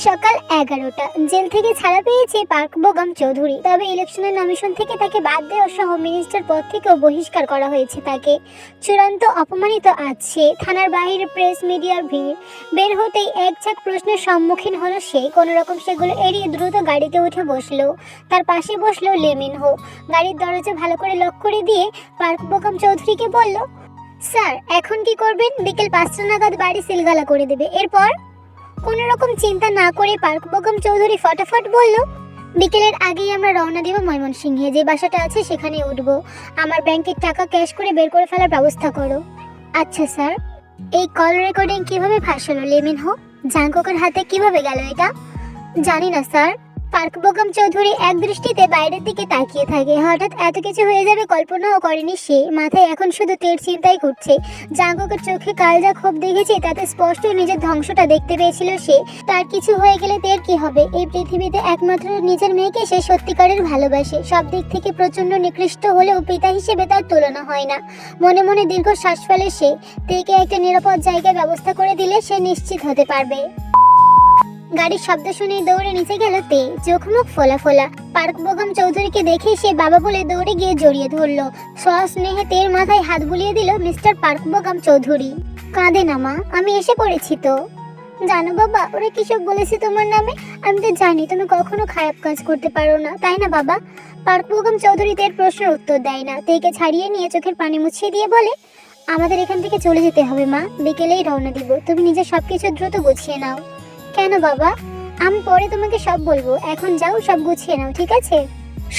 সকাল 11টা। জেল থেকে ছাড়া পেয়েছে পার্ক বোগাম চৌধুরী। তবে ইলেকশনের নমিনেশন থেকে তাকে বাদ দেওয়া সহ মিনিস্টার পদ থেকেও বহিষ্কার করা হয়েছে তাকে। চূড়ান্ত অপমানিত আছে। থানার বাইরে প্রেস মিডিয়ার ভিড়। বের হতেই এক ঝাঁক প্রশ্নের সম্মুখীন হলো সে। কোনো রকম সেগুলো এড়িয়ে দ্রুত গাড়িতে উঠে বসলো। তার পাশে বসলো লেমিনহো। গাড়ির দরজা ভালো করে লক করে দিয়ে পার্ক বোগাম চৌধুরীকে বলল, স্যার এখন কি করবেন? বিকেল 5টা নাগাদ বাড়ি সিলগালা করে দেবে। এরপর? কোনো রকম চিন্তা না করে পার্ক বোগাম চৌধুরী ফটাফট বলল, বিকেলের আগেই আমরা রওনা দেব ময়মনসিংহে। যে বাসাটা আছে সেখানে উঠব। আমার ব্যাংকের টাকা ক্যাশ করে বের করে ফেলার ব্যবস্থা করো। আচ্ছা স্যার। এই কল রেকর্ডিং কিভাবে ফাঁস হলো লেমিনহো? জাঙ্কুকের হাতে কিভাবে গেল এটা? জানি না স্যার। পার্ক বোগাম চৌধুরী এক দৃষ্টিতে বাইরের দিকে তাকিয়ে থাকে। হঠাৎ এত কিছু হয়ে যাবে কল্পনাও করেনি সে। মাথায় এখন শুধু তের চিন্তাই ঘুরছে। জাঙ্কুকের চোখে কাল যা ক্ষোভ দেখেছে তাতে স্পষ্ট নিজের ধ্বংসটা দেখতে পেয়েছিল সে। তার কিছু হয়ে গেলে তের কি হবে? এই পৃথিবীতে একমাত্র নিজের মেয়েকে সে সত্যিকারের ভালোবাসে। সব দিক থেকে প্রচন্ড নিকৃষ্ট হলেও পিতা হিসেবে তার তুলনা হয় না। মনে মনে দীর্ঘ শ্বাস ফেলে সে। তেকে একটা নিরাপদ জায়গায় ব্যবস্থা করে দিলে সে নিশ্চিত হতে পারবে। গাড়ির শব্দ শুনে দৌড়ে নিচে গেল তে, চোখ মুখ ফোলা ফোলা। পার্ক বোগাম চৌধুরীকে দেখে সে বাবা বলে দৌড়ে গিয়ে জড়িয়ে ধরলো। সস্নেহে তের মাথায় হাত বুলিয়ে দিল মিস্টার পার্ক বোগাম চৌধুরী। কাঁদে না মা, আমি এসে পড়েছি তো। জানো বাবা, ওরা কিসব বলেছে তোমার নামে? আমি তো জানি তুমি কখনো খারাপ কাজ করতে পারো না, তাই না বাবা? পার্ক বোগাম চৌধুরী তের প্রশ্নের উত্তর দেয় না। তেকে ছাড়িয়ে নিয়ে চোখের পানি মুছিয়ে দিয়ে বলে, আমাদের এখান থেকে চলে যেতে হবে মা। বিকেলেই রওনা দিব। তুমি নিজের সবকিছু দ্রুত গুছিয়ে নাও। কেন বাবা? আমি পরে তোমাকে সব বলবো। এখন যাও, সব গুছিয়ে নাও, ঠিক আছে?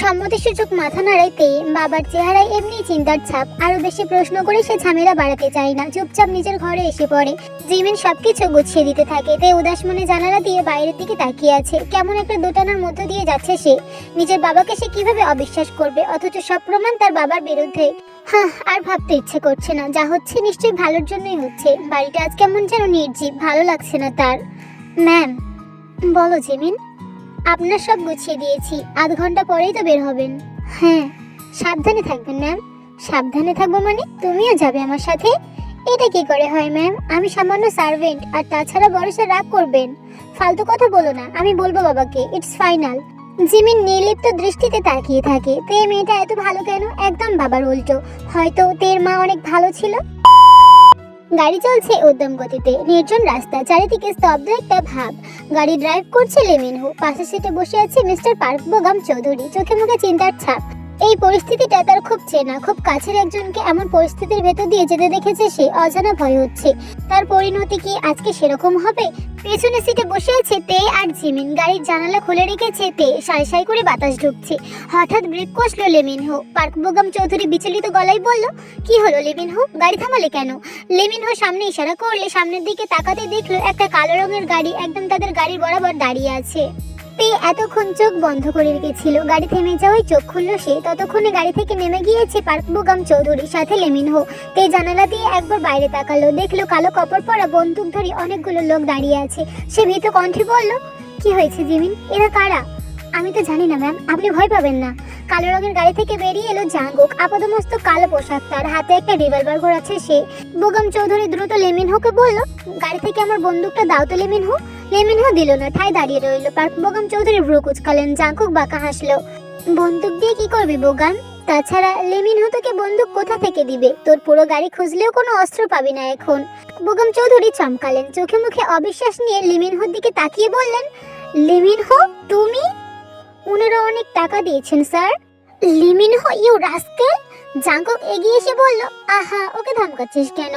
সম্মতিসূচক মাথা নাড়াইতে বাবার চেহারায় এমনি চিন্তার ছাপ। আরো বেশি প্রশ্ন করে সে ঝামেলা বাড়াতে চায় না। চুপচাপ নিজের ঘরে এসে পড়ে। জিমিন সবকিছু গুছিয়ে দিতে থাকে। তে উদাস মনে জানালা দিয়ে বাইরের দিকে তাকিয়ে আছে। কেমন একটা দোটানার মধ্য দিয়ে যাচ্ছে সে। নিজের বাবাকে সে কিভাবে অবিশ্বাস করবে, অথচ সব প্রমাণ তার বাবার বিরুদ্ধে। আর ভাবতে ইচ্ছে করছে না। যা হচ্ছে নিশ্চয়ই ভালোর জন্যই হচ্ছে। বাড়িটা আজ কেমন যেন নির্জীব, ভালো লাগছে না তার। ম্যাম। বলো জিমিন। আপনার সব গুছিয়ে দিয়েছি। আধ ঘন্টা পরেই তো বের হবেন। হ্যাঁ। সাবধানে থাকবেন ম্যাম। সাবধানে থাকবো মানে? তুমিও যাবে আমার সাথে? এটা কি করে হয় ম্যাম? আমি সামান্য সার্ভেন্ট। আর তাছাড়া বড় স্যার রাগ করবেন। ফালতু কথা বলো না। আমি বলবো বাবাকে। It's final. জিমিন নির্লিপ্ত দৃষ্টিতে তাকিয়ে থাকে। তে মেয়েটা এত ভালো কেন? একদম বাবার উল্টো। হয়তো তের মা অনেক ভালো ছিল। গাড়ি চলছে উদ্যম গতিতে। নির্জন রাস্তা, চারিদিকে স্তব্ধ একটা ভাব। গাড়ি ড্রাইভ করছে লেমিনহো। পাশের সিটে বসে আছে মিস্টার পার্ক বোগাম চৌধুরী। চোখে মুখে চিন্তার ছাপ। এই পরিস্থিতিটা তার খুব চেনা। খুব কাছের একজনকে এমন পরিস্থিতির ভেতর দিয়ে যেতে দেখেছে সে। অজানা ভয় হচ্ছে। তার পরিণতি কি আজকে সেরকম হবে? পেছনে সিটে বসে আছে তে আর জিমিন। গাড়ির জানালা খুলে রেখেছে তে। সাই সাই করে বাতাস ঢুকছে। হঠাৎ ব্রেক কষলো লেমিনহো। পার্ক বোগাম চৌধুরী বিচলিত গলায় বলল, কি হলো লেমিনহো? গাড়ি থামালে কেন? লেমিনহো সামনে ইশারা করলে সামনের দিকে তাকাতে দেখলো একটা কালো রঙের গাড়ি একদম তাদের গাড়ির বরাবর দাঁড়িয়ে আছে। তে এতক্ষণ চোখ বন্ধ করে রেখেছিল। গাড়ি থেমে যাওয়ায় চোখ খুললো সে। ততক্ষণে গাড়ি থেকে নেমে গিয়েছে পার্ক বোগাম চৌধুরী, সাথে লেমিনহো। তে জানালা দিয়ে একবার বাইরে তাকালো। দেখলো কালো কাপড় পরা বন্দুকধারী অনেকগুলো লোক দাঁড়িয়ে আছে। সে ভীত কণ্ঠে বলল, কি হয়েছে জিমিন? এরা কারা? আমি তো জানি না ম্যাম, আপনি ভয় পাবেন না। কালো রঙের গাড়ি থেকে বেরিয়ে এলো জাঙ্কুক। আপাতমস্তক কালো পোশাক তার। হাতে একটা রিভলভার ঘোরাচ্ছে সে। বোগাম চৌধুরী দ্রুত লেমিনহোকে বলল, গাড়ি থেকে আমার বন্দুকটা দাও তো লেমিনহো। লেমিনহো দিল না, ঠায় দাঁড়িয়ে রইল। পার্ক বোগাম চৌধুরী ভ্রু কুচকালেন। জাঙ্কুক বাঁকা হাসলো। বন্দুক দিয়ে কি করবি বোগাম? তাছাড়া লেমিনহো তোকে বন্দুক কোথা থেকে দিবে? তোর পুরো গাড়ি খুঁজলেও কোনো অস্ত্র পাবি না এখন। বোগাম চৌধুরী চমকালেন। চোখে মুখে অবিশ্বাস নিয়ে লেমিনহোর দিকে তাকিয়ে বললেন, লেমিনহো তুমি? উনারা অনেক টাকা দিয়েছেন sir. Lee Minho, you rascal. Jungkook এগিয়ে এসে বলল, আহা, ওকে ধমকাচ্ছিস কেন?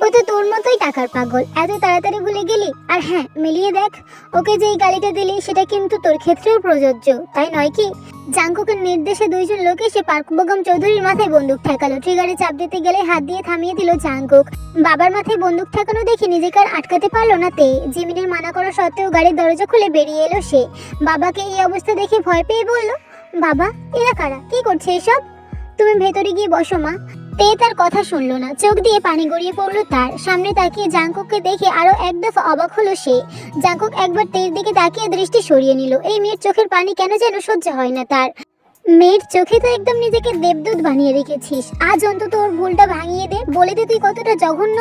ও তো তোর মতোই টাকার পাগল। এত তাড়াতাড়ি ভুলে গেলি? আর হ্যাঁ, মিলিয়ে দেখ, ওকে যেই গালিটা দিলি সেটা কিন্তু তোর ক্ষেত্রেও প্রযোজ্য, তাই নয় কি? জাঙ্কুকের নির্দেশে দুইজন লোক এসে পার্ক বোগাম চৌধুরীর মাথায় বন্দুক ঠেকালো। ট্রিগারে চাপ দিতে গেলে হাত দিয়ে থামিয়ে দিল জাঙ্কুক। বাবার মাথায় বন্দুক ঠেকানো দেখে নিজেকে আর আটকাতে পারলো না তে। জিমিনের মানা করা সত্ত্বেও গাড়ির দরজা খুলে বেরিয়ে এলো সে। বাবাকে এই অবস্থা দেখে ভয় পেয়ে বলল, বাবা, এরা কারা? কি করছে এসব? তুমি ভেতরে গিয়ে বসো মা। তে তার কথা শুনলো না। চোখ দিয়ে পানি গড়িয়ে পড়লো তার। সামনে তাকিয়ে জাঙ্কুককে দেখে আরো এক দফা অবাক হলো সে। জাঙ্কুক একবার তের দিকে তাকিয়ে দৃষ্টি সরিয়ে নিল। এই মেয়ের চোখের পানি কেন যেন সহ্য হয় না তার। মেয়ের চোখে তো একদম নিজেকে দেবদূত বানিয়ে রেখেছিস। আজ অন্তত ওর ভুলটা ভাঙিয়ে দে, বলে দে তুই কতটা জঘন্য।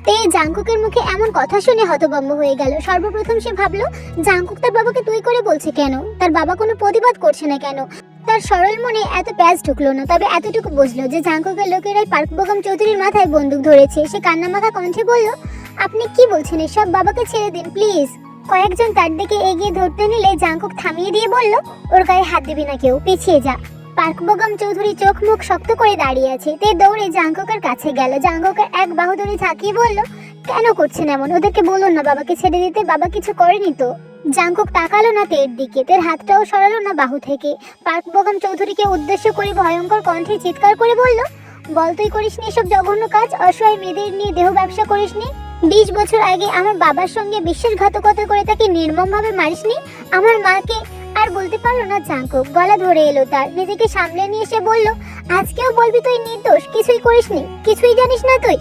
তে জাংকুকের মুখে এমন কথা শুনে হতভম্ব হয়ে গেল। সর্বপ্রথম সে ভাবলো জাংকুক তার বাবাকে তুই করে বলছে কেন, তার বাবা কোনো প্রতিবাদ করছে না কেন। তার সরল মনে এত প্যাঁচ ঢুকলো না, তবে এতটুকু বুঝলো যে জাংকুকের লোকেরাই পার্ক বোগাম চৌধুরীর মাথায় বন্দুক ধরেছে। সে কান্নামাখা কণ্ঠে বলল, আপনি কি বলছেন এসব, বাবাকে ছেড়ে দিন প্লিজ। কয়েকজন তার দিকে এগিয়ে ধরতে নিলে জাংকুক থামিয়ে দিয়ে বলল, ওর গায়ে হাত দিবি না কেউ, পিছিয়ে যা। পার্ক বোগাম চৌধুরী চোখ মুখ শক্ত করে দাঁড়িয়ে আছে। তে দৌড়ে জাংকুকের কাছে গেল, জাংকুকের এক বাহু ধরে ঝাঁকিয়ে বলল, কেন করছেন এমন, ওদেরকে বলুন না বাবাকে ছেড়ে দিতে, বাবা কিছু করেনি তো। জাংকুক তাকালো না তের দিকে, তের হাতটাও সরালো না বাহু থেকে। পার্ক বোগাম চৌধুরীকে উদ্দেশ্য করে ভয়ঙ্কর কণ্ঠে চিৎকার করে বলল, বল তুই করিসনি এসব জঘন্য কাজ, অসহায় মেয়েদের নিয়ে দেহ ব্যবসা করিসনি, 20 বছর আগে আমার বাবার সঙ্গে বিশ্বাসঘাতকতা করে তাকে নির্মমভাবে মারিসনি, আমার মাকে। আর বলতে পারলো না জাংকুক, গলা ধরে এলো তার। নিজেকে সামলে নিয়ে এসে বলল, আজকেও বলবি তুই নির্দোষ, কিছুই করিসনি, কিছুই জানিস না তুই?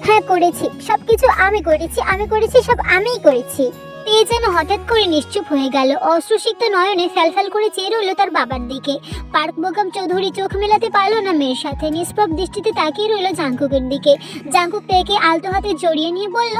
হ্যাঁ করেছি, সবকিছু আমি করেছি, সব আমিই করেছি। তে যেন হঠাৎ করে নিশ্চুপ হয়ে গেল, অশ্রুসিক্ত নয়নে ফ্যালফ্যাল করে চেয়ে রইল তার বাবার দিকে। পার্ক বোগাম চৌধুরী চোখ মেলাতে পারলো না মেয়ের সাথে, নিষ্প্রভ দৃষ্টিতে তাকিয়ে রইল জাংকুকের দিকে। জাংকুক তেকে আলতো হাতে জড়িয়ে নিয়ে বলল,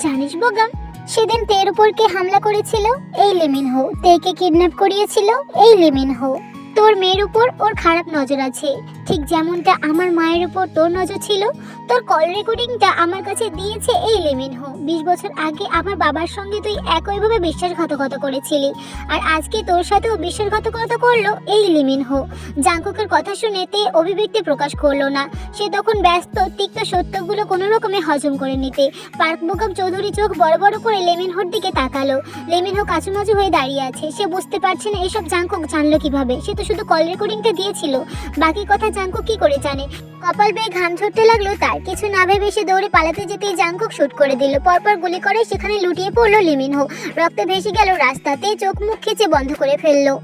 জানিস বোগাম, সেদিন তের উপর কে হামলা করেছিল? এই লিমিনহো। তেকে কিডন্যাপ করিয়েছিল এই লিমিনহো। তোর মেয়ের উপর ওর খারাপ নজর আছে, ঠিক যেমনটা আমার মায়ের উপর তোর নজর ছিল। তোর কল রেকর্ডিংটা আমার কাছে দিয়েছে এই লিমিনহো। 20 বছর আগে আমার বাবার সঙ্গে তুই একইভাবে বিশ্বাসঘাতকতা করেছিলি, আর আজকে তোর সাথেও বিশ্বাসঘাতকতা করলো এই লিমিনহো। জাংকুকের কথা শুনে তে অভিব্যক্তি প্রকাশ করলো না, সে তখন ব্যস্ত তিক্ত সত্যগুলো কোনো রকমে হজম করে নিতে। পার্ক বোগাম চৌধুরী চোখ বড় বড় করে লিমিনহোর দিকে তাকালো। লিমিনহো কাছুমাছু হয়ে দাঁড়িয়ে আছে, সে বুঝতে পারছে না এসব জাংকুক জানলো কিভাবে। সে তো শুধু কল রেকর্ডিংটা দিয়েছিল, বাকি কথা জাংকুক কি করে জানে। কপাল বেয়ে ঘাম ঝরতে লাগলো তার। কিছু না ভেবে সে দৌড়ে পালাতে যেতেই জাংকুক শুট করে দিল। পরপর গুলি করে সেখানে লুটিয়ে পড়লো লিমিনহো। রক্তে ভেসে গেল রাস্তাতে, চোখ মুখ খিচে বন্ধ করে ফেললো।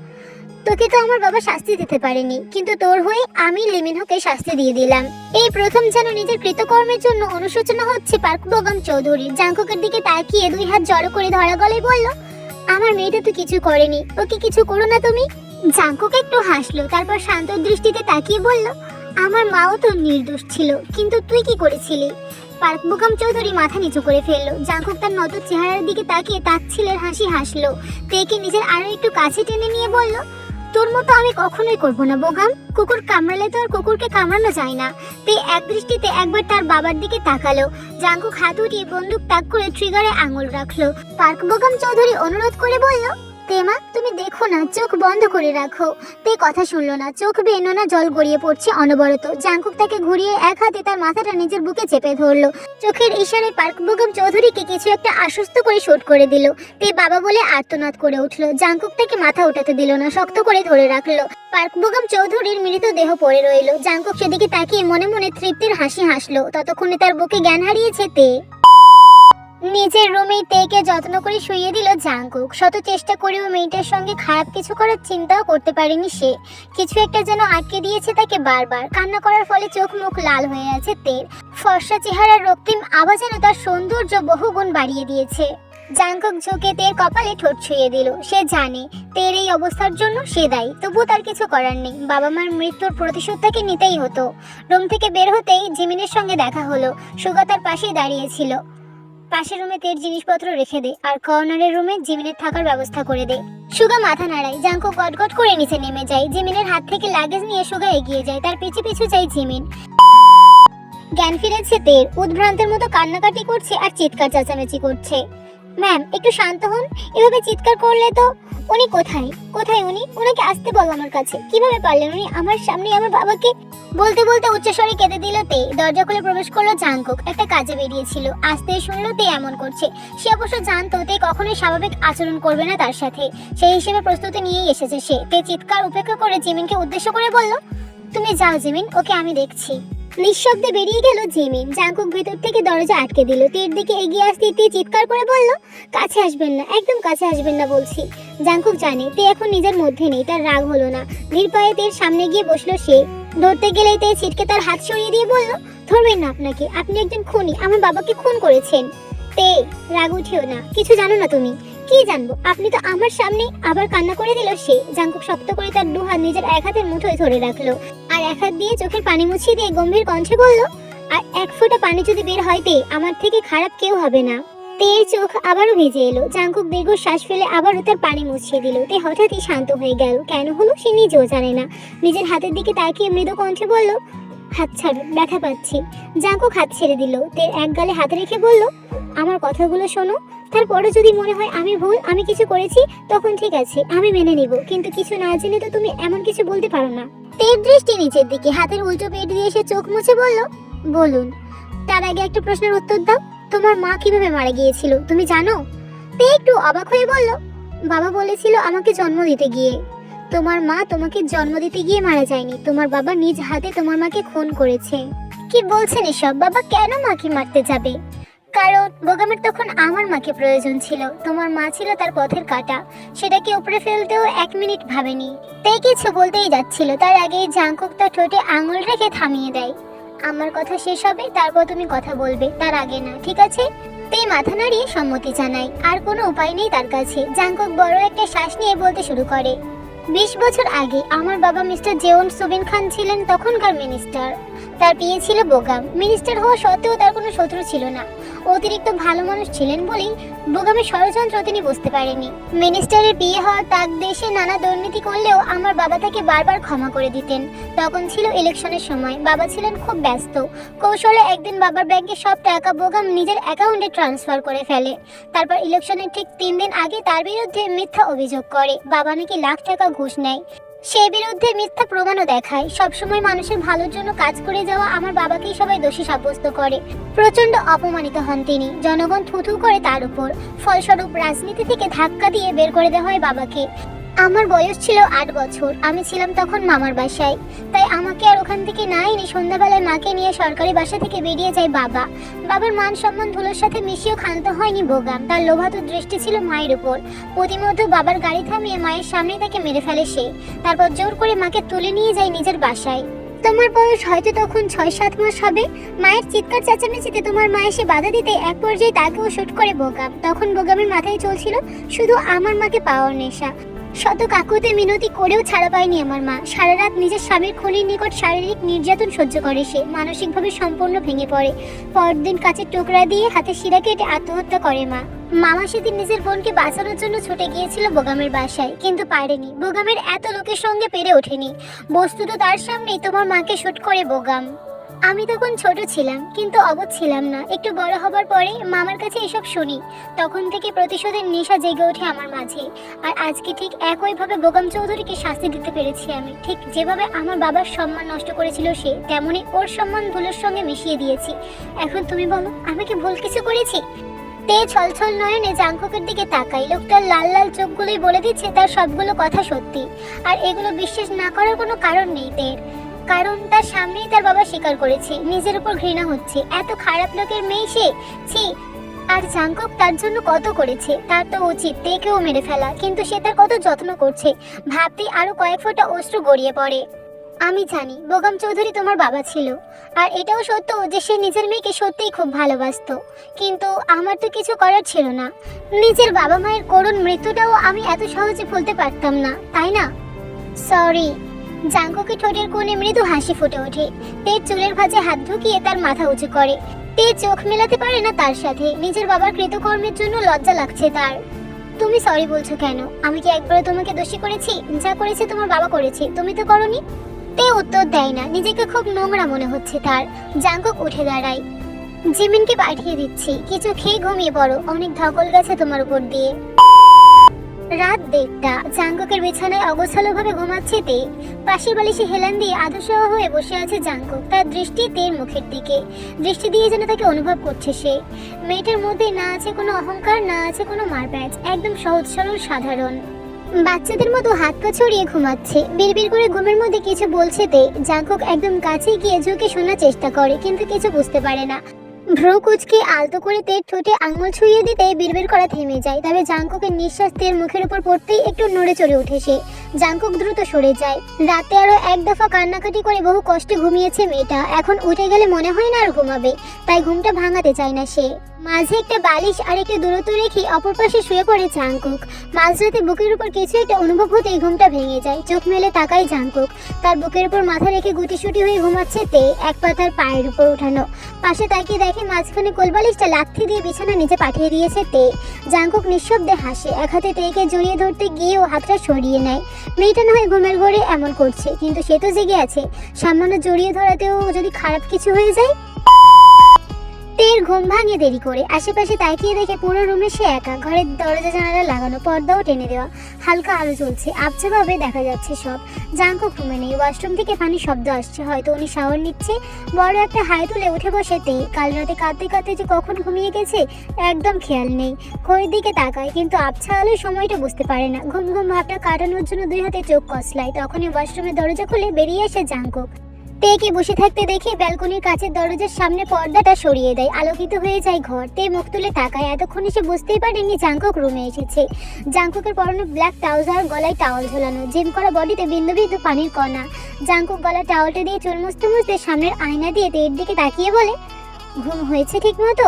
তোকে তো আমার বাবা শাস্তি দিতে পারেনি, কিন্তু তোর হয়ে আমি লিমিনহোকে শাস্তি দিয়ে দিলাম। এই প্রথম যেন নিজের কৃতকর্মের জন্য অনুশোচনা হচ্ছে পার্ক বোগাম চৌধুরীর। জাংকুকের দিকে তাকিয়ে 2 হাত জড়ো করে ধরা গলায় বলল, আমার মেয়েটা তো কিছু করেনি, ওকে কিছু করো না তুমি। জাংকুক একটু হাসলো, তারপর শান্ত দৃষ্টিতে তাকিয়ে বলল, আমার মাও তো নির্দোষ ছিল, কিন্তু তুই কি করেছিলি? পার্ক বোগাম চৌধুরী মাথা নিচু করে ফেললো। জাংকুক তার নত চেহারার দিকে তাকিয়ে তাচ্ছিলের হাসি হাসলো। তেকে নিজের আরো একটু কাছে টেনে নিয়ে বলল, তোর মতো আমি কখনোই করবো না বোগাম। কুকুর কামড়ালে তো আর কুকুরকে কামড়ানো যায় না। তে এক দৃষ্টিতে একবার তার বাবার দিকে তাকালো। জাংকুক হাত উঠিয়ে বন্দুক তাক করে ট্রিগারে আঙুল রাখলো। পার্ক বোগাম চৌধুরী অনুরোধ করে বলল, তেমা তুমি দেখো না, চোখ বন্ধ করে রাখো। তে কথা শুনলো না, চোখ বেয়ে নোনা জল গড়িয়ে পড়ছে অনবরত। জাংকুক তাকে ঘুরিয়ে এক হাতে তার মাথাটা নিজের বুকে চেপে ধরলো। চোখের ইশারায় পার্ক বোগাম চৌধুরীকে কিছু একটা আশ্বস্ত করে শুট করে দিল। তে বাবা বলে আর্তনাদ করে উঠলো। জাংকুক তাকে মাথা উঠাতে দিল না, শক্ত করে ধরে রাখলো। পার্ক বোগাম চৌধুরীর মৃত দেহ পড়ে রইল। জাংকুক সেদিকে তাকিয়ে মনে মনে তৃপ্তির হাসি হাসলো। ততক্ষণে তার বুকে জ্ঞান হারিয়েছে তে। নিজের রুমেই তেকে যত্ন করে শুইয়ে দিল জাংকুক। শত চেষ্টা করেও মেয়েটার সঙ্গে খারাপ কিছু করার চিন্তাও করতে পারেনি সে। কিছু একটা যেন আটকে দিয়েছে তাকে বারবার। কান্না করার ফলে চোখ মুখ লাল হয়ে আছে তের। ফর্সা চেহারার রক্তিম আভা যেন তার সৌন্দর্য বহুগুণ বাড়িয়ে দিয়েছে। জাংকুক ঝুঁকে তের কপালে ঠোঁট ছুঁয়ে দিল। সে জানে তের এই অবস্থার জন্য সে দায়ী, তবুও তার কিছু করার নেই। বাবা মার মৃত্যুর প্রতিশোধ তাকে নিতেই হতো। রুম থেকে বের হতেই জিমিনের সঙ্গে দেখা হলো। সুগা তার পাশেই দাঁড়িয়েছিল। পাশের রুমে তের জিনিসপত্র রেখে দে, আর কর্নারের রুমে জিমিনের থাকার ব্যবস্থা করে দে। সুগা মাথা নাড়ায়। জাংকুক গটগট করে নিচে নেমে যায়। জিমিনের হাত থেকে লাগেজ নিয়ে সুগা এগিয়ে যায়, তার পিছু পিছু যায় জিমিন। জ্ঞান ফিরেছে তের। উদ্ভ্রান্তের মতো কান্নাকাটি করছে আর চিৎকার চেঁচামেচি করছে। ম্যাম একটু শান্ত হন, এভাবে চিৎকার করলে তো। উনি কোথায় কোথায় উনি? ওনাকে আসতে বল আমার কাছে। কিভাবে পারলেন উনি আমার সামনে আমার বাবাকে? বলতে বলতে উচ্চস্বরে কেঁদে দিল তে। দরজা খুলে প্রবেশ করলো জাংকুক। একটা কাজে বেরিয়েছিল, আসতে শুনলো তে এমন করছে। সে অবশ্য জানতো তে কখনোই স্বাভাবিক আচরণ করবে না তার সাথে। সেই হিসেবে প্রস্তুতি নিয়েই এসেছে সে। তে চিৎকার উপেক্ষা করে জিমিনকে উদ্দেশ্য করে বলল, তুমি যাও জিমিন, ওকে আমি দেখছি। নিঃশব্দে বেরিয়ে গেল জিমিন। জাংকুক ভেতর থেকে দরজা আটকে দিল। তের দিকে এগিয়ে আসতে তে চিৎকার করে বলল, কাছে আসবেন না, একদম কাছে আসবেন না বলছি। জাংকুক জানে তে এখন নিজের মধ্যে নেই, তার রাগ হলো না। ধীর পায়ে তের সামনে গিয়ে বসলো সে। ধরতে গেলেই তে ছিটকে তার হাত সরিয়ে দিয়ে বলল, ধরবেন না আপনাকে, আপনি একজন খুনি, আমার বাবাকে খুন করেছেন। তে রাগ উঠিও না, কিছু জানো না তুমি। কি জানবো, আপনি তো আমার সামনে। আবার কান্না করে দিল সে। জাংকুক শক্ত করে তার 2 হাত নিজের এক হাতের মুঠোয় ধরে রাখলো, আর এক হাত দিয়ে চোখের পানি মুছিয়ে দিয়ে গম্ভীর কণ্ঠে বলল, আর এক ফোঁটা পানি যদি বের হয় তে, আমার থেকে খারাপ কেউ হবে না। তের চোখ আবারও ভিজে এলো। জাঙ্কুক দীর্ঘ শ্বাস ফেলে আবারও তার পানি মুছিয়ে দিল। তে হঠাৎই শান্ত হয়ে গেল। কেন হলো সে নিজেও জানে না। নিজের হাতের দিকে তাকিয়ে মৃদু কণ্ঠে বলল, হাত ছাড়, ব্যথা পাচ্ছি। জাঙ্কুক হাত ছেড়ে দিল। তের এক গালে হাত রেখে বলল, আমার কথাগুলো শোনো। তারপরে যদি মনে হয় আমি ভুল, আমি কিছু করেছি, তখন ঠিক আছে, আমি মেনে নিব। কিন্তু কিছু না জেনে তো তুমি এমন কিছু বলতে পারো না। তের দৃষ্টি নিচের দিকে, হাতের উল্টো পেট দিয়ে এসে চোখ মুছে বলল, বলুন। তার আগে একটা প্রশ্নের উত্তর দাও, তোমার মা কিভাবে মারা গিয়েছিল তুমি জানো? তে একটু অবাক হয়ে বলল, বাবা বলেছিল আমাকে জন্ম দিতে গিয়ে। তোমার মা তোমাকে জন্ম দিতে গিয়ে মারা যায়নি, তোমার বাবা নিজ হাতে তোমার মাকে খুন করেছে। কি বলছেন এসব? বাবা কেন মাকে মারতে যাবে? কারণ বোগামের তখন আমার মাকে প্রয়োজন ছিল। তোমার মা ছিল তার পথের কাঁটা, সেটাকে উপরে ফেলতেও 1 মিনিট ভাবেনি। তাই কিছু বলতেই যাচ্ছিল, তার আগেই জাঙ্কুক তার ঠোঁটে আঙুল রেখে থামিয়ে দেয়। আমার কথা শেষ হবে, তারপর তুমি কথা বলবে, তার আগে না, ঠিক আছে? তেই মাথা নাড়িয়ে সম্মতি জানায়। আর কোনো উপায় নেই তার কাছে। জাঙ্কুক বড় একটা শ্বাস নিয়ে বলতে শুরু করে, 20 বছর আগে আমার বাবা মিস্টার জেওন সুবিন খান ছিলেন তখনকার মিনিস্টার। তার বিয়ে ছিল বোগাম। মিনিস্টার হওয়া সত্ত্বেও তার কোনো শত্রু ছিল না। অতিরিক্ত ভালো মানুষ ছিলেন বলেই বোগামের ষড়যন্ত্র তিনি বুঝতে পারেনি। মিনিস্টারের বিয়ে হওয়ার তাক দেশে নানা দুর্নীতি করলেও আমার বাবা তাকে বারবার ক্ষমা করে দিতেন। তখন ছিল ইলেকশনের সময়, বাবা ছিলেন খুব ব্যস্ত। কৌশলে একদিন বাবার ব্যাংকে সব টাকা বোগাম নিজের অ্যাকাউন্টে ট্রান্সফার করে ফেলে। তারপর ইলেকশনের ঠিক 3 দিন আগে তার বিরুদ্ধে মিথ্যা অভিযোগ করে বাবা নাকি লাখ টাকা ঘুষ নেয়। সেই বিরুদ্ধে মিথ্যা প্রমাণও দেখায়। সবসময় মানুষের ভালোর জন্য কাজ করে যাওয়া আমার বাবাকেই সবাই দোষী সাব্যস্ত করে। প্রচন্ড অপমানিত হন তিনি। জনগণ থুথু করে তার উপর। ফলস্বরূপ রাজনীতি থেকে ধাক্কা দিয়ে বের করে দেওয়া হয় বাবাকে। আমার বয়স ছিল 8 বছর। আমি ছিলাম তখন মামার বাসায়। তাই আমাকে আর ওখান থেকে না এনে সন্ধ্যাবেলায় মাকে নিয়ে সরকারি বাসা থেকে বেরিয়ে যায় বাবা। বাবার মান সম্মান ধুলোর সাথে মিশিয়েও ক্ষান্ত হয়নি বোগাম। তার লোভাতুর দৃষ্টি ছিল মায়ের উপর। প্রতিমধ্যে বাবার গাড়ি থামিয়ে মায়ের সামনে তাকে মেরে ফেলে সে। তারপর জোর করে মাকে তুলে নিয়ে যায় নিজের বাসায়। তোমার বয়স হয়তো তখন 6-7 মাস হবে। মায়ের চিৎকার চেঁচামেচিতে তোমার মা এসে বাধা দিতে এক পর্যায়ে তাকেও শুট করে বোগাম। তখন বোগামের মাথায় চলছিল শুধু আমার মাকে পাওয়ার নেশা। শত কাকুতে মিনতি করেও ছাড়া পায়নি আমার মা। সারা রাত নিজের স্বামীর খুনির নিকট শারীরিক নির্যাতন সহ্য করে সে। মানসিকভাবে সম্পূর্ণ ভেঙে পড়ে। পরদিন কাচের টুকরা দিয়ে হাতে শিরা কেটে আত্মহত্যা করে মা। মামা সেদিন নিজের বোনকে বাঁচানোর জন্য ছুটে গিয়েছিল বোগামের বাসায়, কিন্তু পারেনি। বোগামের এত লোকের সঙ্গে পেরে ওঠেনি। বস্তুত তার সামনেই তোমার মাকে শুট করে বোগাম। আমি তখন ছোট ছিলাম, কিন্তু অবুঝ ছিলাম না। একটু বড় হবার পরে মামার কাছে এসব শুনি। তখন থেকে প্রতিশোধের নেশা জেগে ওঠে আমার মাঝে। আর আজকে ঠিক একইভাবে বোগাম চৌধুরীকে শাস্তি দিতে পেরেছি আমি। ঠিক যেভাবে আমার বাবার সম্মান নষ্ট করেছিল সে, তেমনি ওর সম্মান ধুলোর সঙ্গে মিশিয়ে দিয়েছি। এখন তুমি বলো, আমি কি ভুল কিছু করেছি? তে ছলছল নয়নে জাঙ্কুকের দিকে তাকাই। লোকটার লাল লাল চোখগুলোই বলে দিচ্ছে তার সবগুলো কথা সত্যি। আর এগুলো বিশ্বাস না করার কোনো কারণ নেই তের। কারণ তার সামনেই তার বাবা স্বীকার করেছে। নিজের উপর ঘৃণা হচ্ছে। এত খারাপ লোকের মেয়ে সে, ছি। আর জাঙ্কুক তার জন্য কত করেছে। তার তো উচিত তেকেও মেরে ফেলা, কিন্তু সে তার কত যত্ন করছে ভাবতেই আরো কয়েক ফোঁটা অশ্রু গড়িয়ে পড়ে। আমি জানি বোগাম চৌধুরী তোমার বাবা ছিল, আর এটাও সত্য যে সে নিজের মেয়েকে সত্যিই খুব ভালোবাসতো। কিন্তু আমার তো কিছু করার ছিল না। নিজের বাবা মায়ের করুণ মৃত্যুটাও আমি এত সহজে ভুলতে পারতাম না, তাই না? সরি। জাঙ্কুকের ঠোঁটের কোণে মৃদু হাসি ফুটে ওঠে। তে চুলের ভাঁজে হাত ঢুকিয়ে তার মাথা উঁচু করে। তে চোখ মেলাতে পারে না তার সাথে। নিজের বাবার কৃতকর্মের জন্য লজ্জা লাগছে তার। তুমি সরি বলছো কেন? আমি কি একবারও তোমাকে দোষী করেছি? যা করেছে তোমার বাবা করেছে, তুমি তো করনি। তে উত্তর দেয় না। নিজেকে খুব নোংরা মনে হচ্ছে তার। জাঙ্কুক উঠে দাঁড়ায়। জিমিনকে পাঠিয়ে দিচ্ছি, কিছু খেয়ে ঘুমিয়ে পড়ো। অনেক ধকল গেছে তোমার উপর দিয়ে। রাত 1টা। জাঙ্কুকের বিছানায় অগোছালোভাবে ঘুমাচ্ছে তে। পাশের বালিশে হেলান দিয়ে আধসহ হয়ে বসে আছে জাঙ্কুক। তার দৃষ্টি তের মুখের দিকে। দৃষ্টি দিয়ে যেন তাকে অনুভব করছে সে। মেয়েটার মধ্যে না আছে কোনো অহংকার, না আছে কোনো মারপ্যাচ। একদম সহজ সরল সাধারণ বাচ্চাদের মতো হাত পা ছড়িয়ে ঘুমাচ্ছে। বিড়বিড় করে ঘুমের মধ্যে কিছু বলছে তে। জাঙ্কুক একদম কাছে গিয়ে ঝুঁকে শোনার চেষ্টা করে, কিন্তু কিছু বুঝতে পারে না। ভ্রু কুচকে আলতো করে তের ঠোঁটে আঙুল ছুঁয়ে দিতে বিড়বিড় করা থেমে যায়। তবে জাংকুকের নিঃশ্বাস তের মুখের উপর পড়তেই একটু নড়ে চড়ে ওঠে সে। জাংকুক দ্রুত সরে যায়। রাতে আরো এক দফা কান্নাকাটি করে বহু কষ্টে ঘুমিয়েছে মেয়েটা, এখন উঠে গেলে মনে হয় না আর ঘুমাবে, তাই ঘুমটা ভাঙাতে চায় না সে। মাঝে একটা বালিশ আর একটু দূরত্ব রেখে অপর পাশে শুয়ে পড়ে জাংকুক। মাঝরাতে বুকের উপর কিছু একটা অনুভব হতেই ঘুমটা ভেঙে যায়। চোখ মেলে তাকায় জাংকুক, তার বুকের উপর মাথা রেখে গুটিসুটি হয়ে ঘুমাচ্ছে তে, এক পা তার পায়ের উপর উঠানো। পাশে তাকিয়ে দেখে মাঝখানে কোলবালিশটা লাথি দিয়ে বিছানা নিচে পাঠিয়ে দিয়েছে তে। জাংকুক নিঃশব্দে হাসে, এক হাতে তেকে জড়িয়ে ধরতে গিয়েও হাতটা সরিয়ে নেয়। মেয়েটা না হয় ঘুমের ঘরে এমন করছে, কিন্তু সে তো জেগে আছে, সামান্য জড়িয়ে ধরাতেও যদি খারাপ কিছু হয়ে যায়। তের ঘুম ভাঙে দেরি করে, আশেপাশে তাকিয়ে দেখে পুরো রুমে সে একা। ঘরের দরজা জানালা লাগানো, পর্দাও টেনে দেওয়া, হালকা আলো জ্বলছে, আবছাভাবে দেখা যাচ্ছে সব। জাংকুক ঘুমে নেই, ওয়াশরুম থেকে পানির শব্দ আসছে, হয়তো উনি শাওয়ার নিচ্ছে। বড় একটা হাই তুলে উঠে বসে তে। কাল রাতে কাঁদতে কাঁদতে যে কখন ঘুমিয়ে গেছে একদম খেয়াল নেই। ঘড়ির দিকে তাকায়, কিন্তু আবছা আলোয় সময়টা বুঝতে পারে না। ঘুম ঘুম ভাবটা কাটানোর জন্য দুই হাতে চোখ কসলায়। তখনই ওয়াশরুমের দরজা খুলে বেরিয়ে আসে জাংকুক। তেকে বসে থাকতে দেখে ব্যালকনির কাছের দরজার সামনে পর্দাটা সরিয়ে দেয়, আলোকিত হয়ে যায় ঘর। তে মুখ তুলে তাকায়, এতক্ষণে সে বুঝতেই পারেনি জাংকুক রুমে এসেছে। জাংকুকের পরনে ব্ল্যাক ট্রাউজার, গলায় টাওয়াল ঝোলানো, জিম করা বডিতে বিন্দু বিন্দু পানির কণা। জাংকুক গলার টাওয়ালটা দিয়ে চুল মুছতে মুছতে সামনের আয়না দিয়ে তের দিকে তাকিয়ে বলে, ঘুম হয়েছে ঠিক মতো?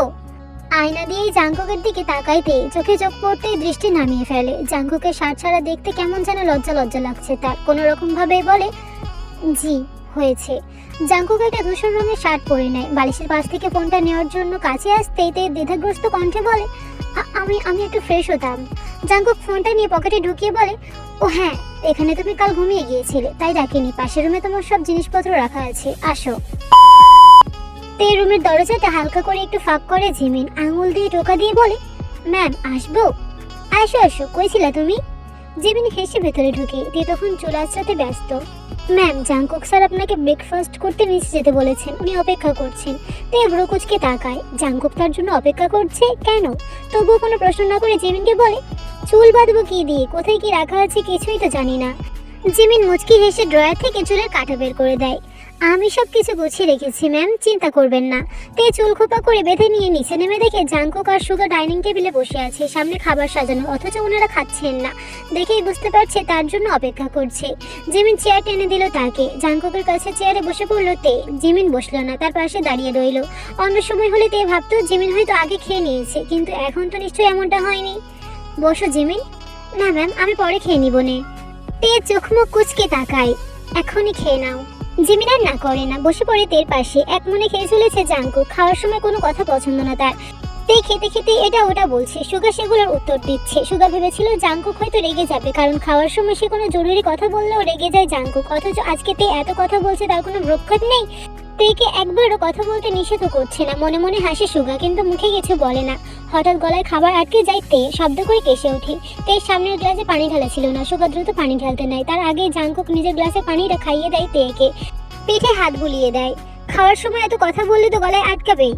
আয়না দিয়েই জাংকুকের দিকে তাকায় তে, চোখে চোখ পড়তেই দৃষ্টি নামিয়ে ফেলে। জাংকুকের শার্ট ছাড়া দেখতে কেমন যেন লজ্জা লজ্জা লাগছে তার। কোনো রকম ভাবে বলে, জি হয়েছে। জাংকুক একটা ধূসর রঙের শার্ট পরে নেয়। বালিশের পাশ থেকে ফোনটা নেওয়ার জন্য কাছে আসতেই তে দ্বিধাগ্রস্ত কণ্ঠে বলে, আমি একটু ফ্রেশ হতাম। জাংকুক ফোনটা নিয়ে পকেটে ঢুকিয়ে বলে, ও হ্যাঁ, এখানে তুমি কাল ঘুমিয়ে গিয়েছিলে, তাই ডাকিনি। পাশের রুমে তোমার সব জিনিসপত্র রাখা আছে, আসো। তে রুমের দরজাটা হালকা করে একটু ফাঁক করে জিমিন, আঙুল দিয়ে টোকা দিয়ে বলে, ম্যাম আসবো? আসো আসো, কই ছিলা তুমি? জিমিন হেসে ভেতরে ঢুকে। তে তখন চুল আঁচড়াতে ব্যস্ত। ম্যাম, জাংকুক স্যার আপনাকে ব্রেকফাস্ট করতে নিচে যেতে বলেছেন, উনি অপেক্ষা করছেন। তে ভ্রু কুঁচকে তাকায়, জাংকুক তার জন্য অপেক্ষা করছে কেন? তবুও কোনো প্রশ্ন না করে জিমিনকে বলে, চুল বাঁধবো কি দিয়ে, কোথায় কি রাখা আছে কিছুই তো জানি না। জিমিন মুচকি হেসে ড্রয়ার থেকে চুলের কাঁটা বের করে দেয়। আমি সব কিছু গুছিয়ে রেখেছি ম্যাম, চিন্তা করবেন না। তে চুল খোপা করে বেঁধে নিয়ে নিচে নেমে দেখে জাংকুক আর সুগা ডাইনিং টেবিলে বসে আছে, সামনে খাবার সাজানো, অথচ ওনারা খাচ্ছেন না। দেখেই বুঝতে পারছে তার জন্য অপেক্ষা করছে। জিমিন চেয়ার টেনে দিল তাকে, জাংকুকের কাছে চেয়ারে বসে পড়লো তে। জিমিন বসলো না, তার পাশে দাঁড়িয়ে রইল। অন্য সময় হলে তে ভাবতো জিমিন হয়তো আগে খেয়ে নিয়েছে, কিন্তু এখন তো নিশ্চয়ই এমনটা হয়নি। বসো জিমিন। না ম্যাম, আমি পরে খেয়ে নিব নে। তে চোখ মুখ কুচকে তাকায়, এখনই খেয়ে নাও। জিমিন আর না করে না, বসে পড়ে তের পাশে। এক মনে খেয়ে চলেছে জাংকুক, খাওয়ার সময় কোনো কথা পছন্দ না তার। তে খেতে খেতে এটা ওটা বলছে, সুগা সেগুলোর উত্তর দিচ্ছে। সুগা ভেবেছিল জাংকুক হয়তো রেগে যাবে, কারণ খাওয়ার সময় সে কোনো জরুরি কথা বললেও রেগে যায় জাংকুক, অথচ আজকে তে এত কথা বলছে তার কোনো ভ্রক্ষেপ নেই। তেকে একবারও কথা বলতে নিষেধ করছে না। মনে মনে হাসে সুগা, কিন্তু মুখে কিছু বলে না। হঠাৎ গলায় খাবার আটকে যায় তে, শব্দ করে কেসে ওঠে। তের সামনের গ্লাসে পানি ঢালা ছিল না, সুগা দ্রুত পানি ঢালতে নেয়। তার আগে জাংকুক নিজের গ্লাসে পানিটা খাইয়ে দেয় তেকে, পিঠে হাত বুলিয়ে দেয়। খাওয়ার সময় এত কথা বললে তো গলায় আটকাবেই।